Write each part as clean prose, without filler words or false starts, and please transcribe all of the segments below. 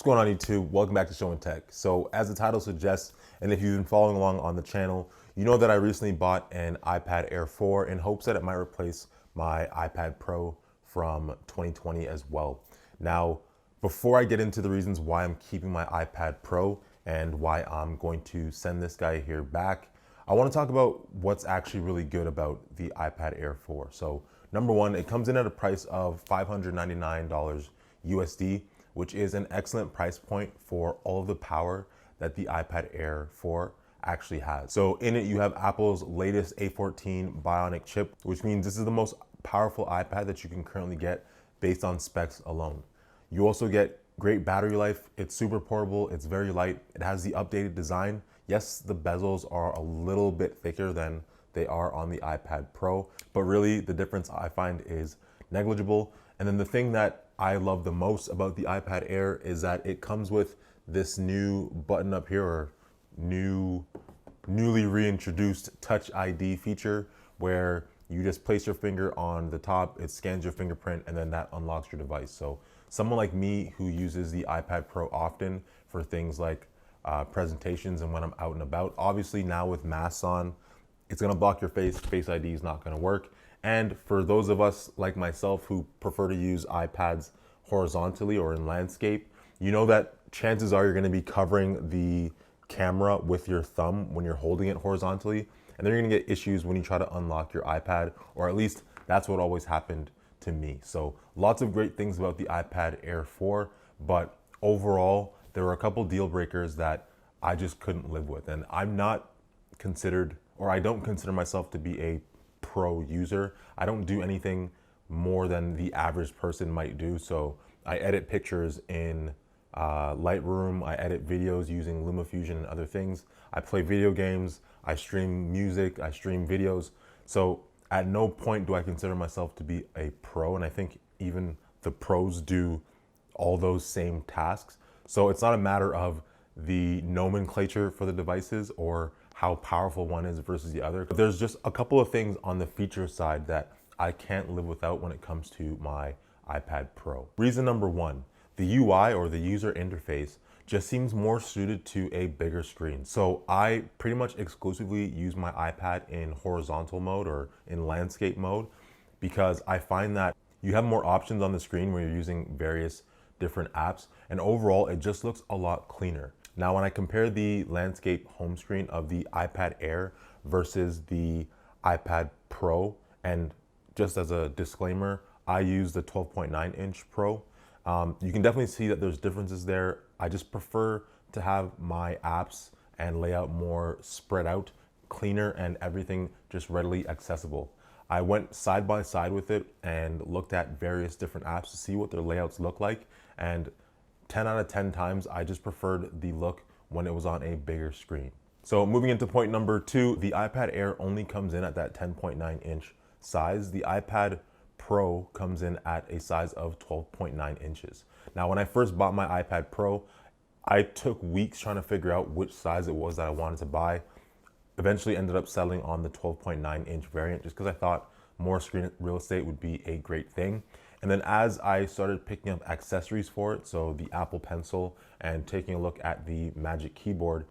going on YouTube? Welcome back to Show and Tech. So as the title suggests, and if you've been following along on the channel, you know that I recently bought an iPad Air 4 in hopes that it might replace my iPad Pro from 2020 as well. Now, before I get into the reasons why I'm keeping my iPad Pro and why I'm going to send this guy here back, I want to talk about what's actually really good about the iPad Air 4. So number one, it comes in at a price of $599 USD, which is an excellent price point for all of the power that the iPad Air 4 actually has. So in it, you have Apple's latest A14 Bionic chip, which means this is the most powerful iPad that you can currently get based on specs alone. You also get great battery life. It's super portable. It's very light. It has the updated design. Yes, the bezels are a little bit thicker than they are on the iPad Pro, but really the difference I find is negligible. And then the thing that I love the most about the iPad Air is that it comes with this new button up here, or newly reintroduced Touch ID feature, where you just place your finger on the top, it scans your fingerprint, and then that unlocks your device. So someone like me who uses the iPad Pro often for things like presentations and when I'm out and about, obviously now with masks on, it's gonna block your face. Face ID is not gonna work. And for those of us like myself who prefer to use iPads horizontally or in landscape, you know that chances are you're gonna be covering the camera with your thumb when you're holding it horizontally, and then you're gonna get issues when you try to unlock your iPad, or at least that's what always happened to me. So lots of great things about the iPad Air 4, but overall, there were a couple deal breakers that I just couldn't live with. And I'm not considered, or I don't consider myself to be a pro user. I don't do anything more than the average person might do. So I edit pictures in Lightroom, I edit videos using LumaFusion and other things. I play video games, I stream music, I stream videos. So at no point do I consider myself to be a pro, and I think even the pros do all those same tasks. So it's not a matter of the nomenclature for the devices or how powerful one is versus the other. There's just a couple of things on the feature side that I can't live without when it comes to my iPad Pro. Reason number one, the UI, or the user interface, just seems more suited to a bigger screen. So I pretty much exclusively use my iPad in horizontal mode or in landscape mode, because I find that you have more options on the screen when you're using various different apps, and overall it just looks a lot cleaner. Now, when I compare the landscape home screen of the iPad Air versus the iPad Pro, and just as a disclaimer, I use the 12.9 inch Pro. You can definitely see that there's differences there. I just prefer to have my apps and layout more spread out, cleaner, and everything just readily accessible. I went side by side with it and looked at various different apps to see what their layouts look like, and 10 out of 10 times I just preferred the look when it was on a bigger screen. So moving into point number two, the iPad Air only comes in at that 10.9 inch size. The iPad Pro comes in at a size of 12.9 inches. Now, when I first bought my iPad Pro, I took weeks trying to figure out which size it was that I wanted to buy. Eventually ended up settling on the 12.9 inch variant just because I thought more screen real estate would be a great thing. And then as I started picking up accessories for it, so the Apple Pencil and taking a look at the Magic Keyboard,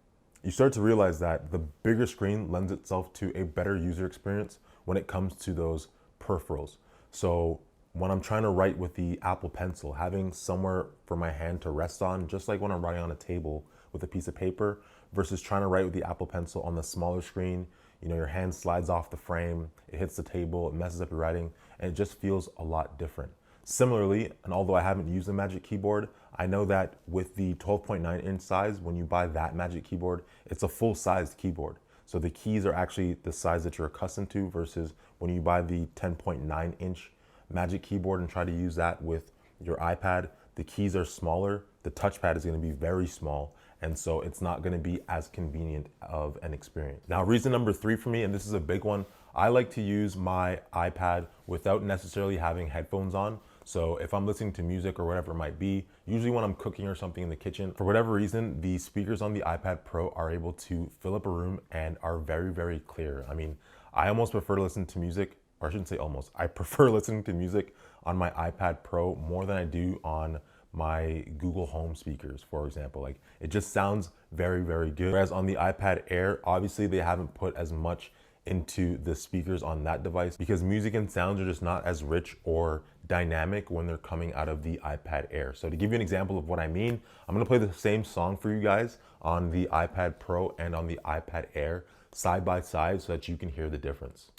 you start to realize that the bigger screen lends itself to a better user experience when it comes to those peripherals. So when I'm trying to write with the Apple Pencil, having somewhere for my hand to rest on, just like when I'm writing on a table with a piece of paper, versus trying to write with the Apple Pencil on the smaller screen, you know, your hand slides off the frame, it hits the table, it messes up your writing, and it just feels a lot different. Similarly, and although I haven't used the Magic Keyboard, I know that with the 12.9 inch size, when you buy that Magic Keyboard, it's a full-sized keyboard. So the keys are actually the size that you're accustomed to, versus when you buy the 10.9 inch Magic Keyboard and try to use that with your iPad, the keys are smaller, the touchpad is going to be very small, and so it's not going to be as convenient of an experience. Now, reason number three for me, and this is a big one, I like to use my iPad without necessarily having headphones on. So if I'm listening to music or whatever it might be, usually when I'm cooking or something in the kitchen, for whatever reason, the speakers on the iPad Pro are able to fill up a room and are very, very clear. I mean, I almost prefer to listen to music, or I shouldn't say almost, I prefer listening to music on my iPad Pro more than I do on my Google Home speakers, for example. Like it just sounds very, very good. Whereas on the iPad Air, obviously they haven't put as much into the speakers on that device because music and sounds are just not as rich or dynamic when they're coming out of the iPad Air. So to give you an example of what I mean, I'm gonna play the same song for you guys on the iPad Pro and on the iPad Air side by side so that you can hear the difference.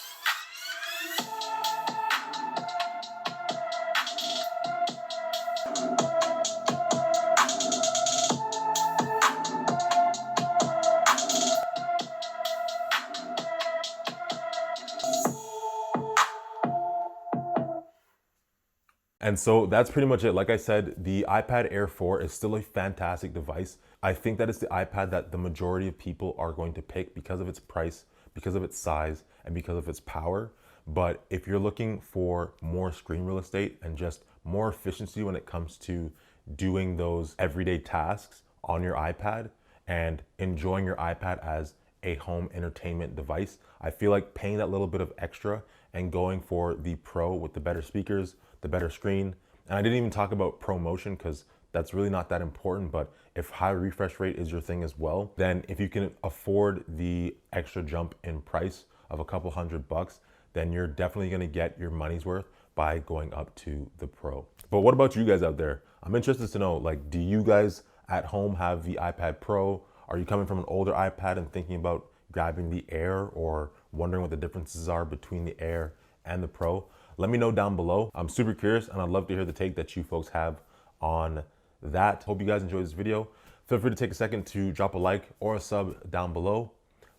And so that's pretty much it. Like I said, the iPad Air 4 is still a fantastic device. I think that it's the iPad that the majority of people are going to pick because of its price, because of its size, and because of its power. But if you're looking for more screen real estate and just more efficiency when it comes to doing those everyday tasks on your iPad and enjoying your iPad as a home entertainment device, I feel like paying that little bit of extra and going for the Pro with the better speakers, the better screen. And I didn't even talk about ProMotion because that's really not that important, but if high refresh rate is your thing as well, then if you can afford the extra jump in price of a couple $100, then you're definitely gonna get your money's worth by going up to the Pro. But what about you guys out there? I'm interested to know, like, do you guys at home have the iPad Pro? Are you coming from an older iPad and thinking about grabbing the Air or wondering what the differences are between the Air and the Pro? Let me know down below. I'm super curious and I'd love to hear the take that you folks have on that. Hope you guys enjoyed this video. Feel free to take a second to drop a like or a sub down below.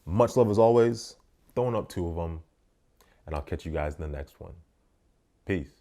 Much love as always. Throwing up 2 of them. And I'll catch you guys in the next one. Peace.